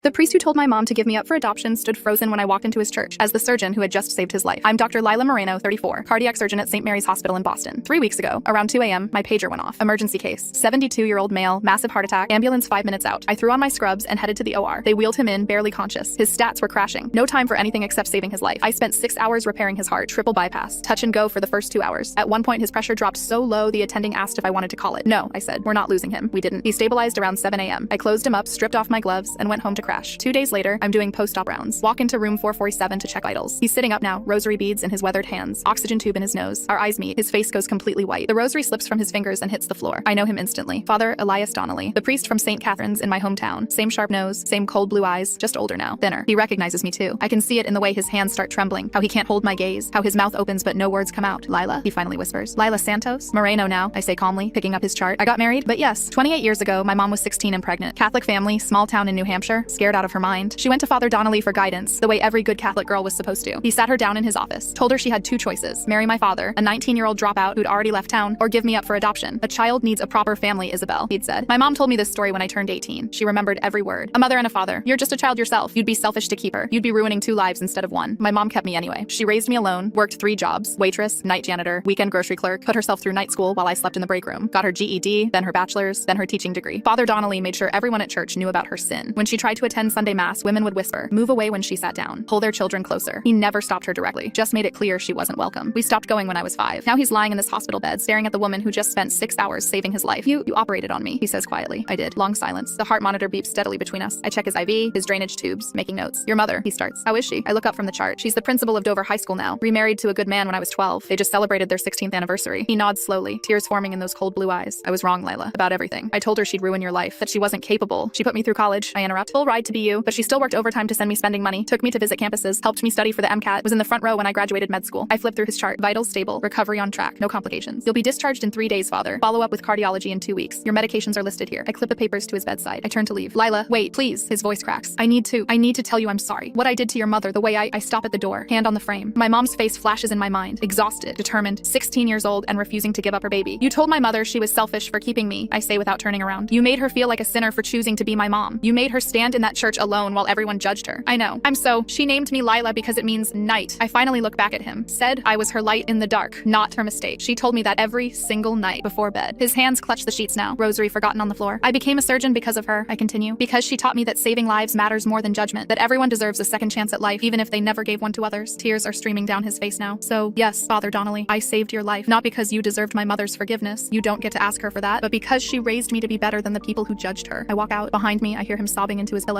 The priest who told my mom to give me up for adoption stood frozen when I walked into his church as the surgeon who had just saved his life. I'm Dr. Lila Moreno, 34, cardiac surgeon at St. Mary's Hospital in Boston. 3 weeks ago, around 2 a.m., my pager went off. Emergency case. 72-year-old male, massive heart attack, ambulance 5 minutes out. I threw on my scrubs and headed to the OR. They wheeled him in, barely conscious. His stats were crashing. No time for anything except saving his life. I spent 6 hours repairing his heart, triple bypass, touch and go for the first 2 hours. At one point, his pressure dropped so low, the attending asked if I wanted to call it. No, I said, we're not losing him. We didn't. He stabilized around 7 a.m. I closed him up, stripped off my gloves, and went home to crash. 2 days later, I'm doing post-op rounds. Walk into room 447 to check vitals. He's sitting up now, rosary beads in his weathered hands, oxygen tube in his nose. Our eyes meet. His face goes completely white. The rosary slips from his fingers and hits the floor. I know him instantly. Father Elias Donnelly, the priest from St. Catherine's in my hometown. Same sharp nose, same cold blue eyes, just older now, thinner. He recognizes me too. I can see it in the way his hands start trembling, how he can't hold my gaze, how his mouth opens but no words come out. Lila, he finally whispers. Lila Santos? Moreno now, I say calmly, picking up his chart. I got married, but yes, 28 years ago, my mom was 16 and pregnant. Catholic family, small town in New Hampshire, scared out of her mind. She went to Father Donnelly for guidance, the way every good Catholic girl was supposed to. He sat her down in his office, told her she had 2 choices: marry my father, a 19-year-old dropout who'd already left town, or give me up for adoption. A child needs a proper family, Isabel, he'd said. My mom told me this story when I turned 18. She remembered every word. A mother and a father. You're just a child yourself. You'd be selfish to keep her. You'd be ruining 2 lives instead of 1. My mom kept me anyway. She raised me alone, worked 3 jobs: waitress, night janitor, weekend grocery clerk, put herself through night school while I slept in the break room, got her GED, then her bachelor's, then her teaching degree. Father Donnelly made sure everyone at church knew about her sin. When she tried to attend Sunday Mass, women would whisper, move away when she sat down, pull their children closer. He never stopped her directly, just made it clear she wasn't welcome. We stopped going when I was 5. Now he's lying in this hospital bed, staring at the woman who just spent 6 hours saving his life. You operated on me, he says quietly. I did. Long silence. The heart monitor beeps steadily between us. I check his IV, his drainage tubes, making notes. Your mother, he starts. How is she? I look up from the chart. She's the principal of Dover High School now, remarried to a good man when I was 12. They just celebrated their 16th anniversary. He nods slowly, tears forming in those cold blue eyes. I was wrong, Lila, about everything. I told her she'd ruin your life, that she wasn't capable. She put me through college. I interrupt. Full ride to BU, but she still worked overtime to send me spending money, took me to visit campuses, helped me study for the MCAT, was in the front row when I graduated med school. I flipped through his chart. Vitals stable, recovery on track, no complications. You'll be discharged in 3 days, father. Follow up with cardiology in 2 weeks. Your medications are listed here. I clip the papers to his bedside. I turn to leave. Lila, wait, please. His voice cracks. I need to tell you I'm sorry. What I did to your mother, the way I stop at the door, hand on the frame. My mom's face flashes in my mind. Exhausted, determined, 16 years old and refusing to give up her baby. You told my mother she was selfish for keeping me, I say without turning around. You made her feel like a sinner for choosing to be my mom. You made her stand in that church alone while everyone judged her. I know. She named me Lila because it means night. I finally look back at him. Said I was her light in the dark, not her mistake. She told me that every single night before bed. His hands clutch the sheets now, rosary forgotten on the floor. I became a surgeon because of her, I continue. Because she taught me that saving lives matters more than judgment, that everyone deserves a second chance at life, even if they never gave one to others. Tears are streaming down his face now. So, yes, Father Donnelly, I saved your life. Not because you deserved my mother's forgiveness. You don't get to ask her for that, but because she raised me to be better than the people who judged her. I walk out. Behind me, I hear him sobbing into his pillow.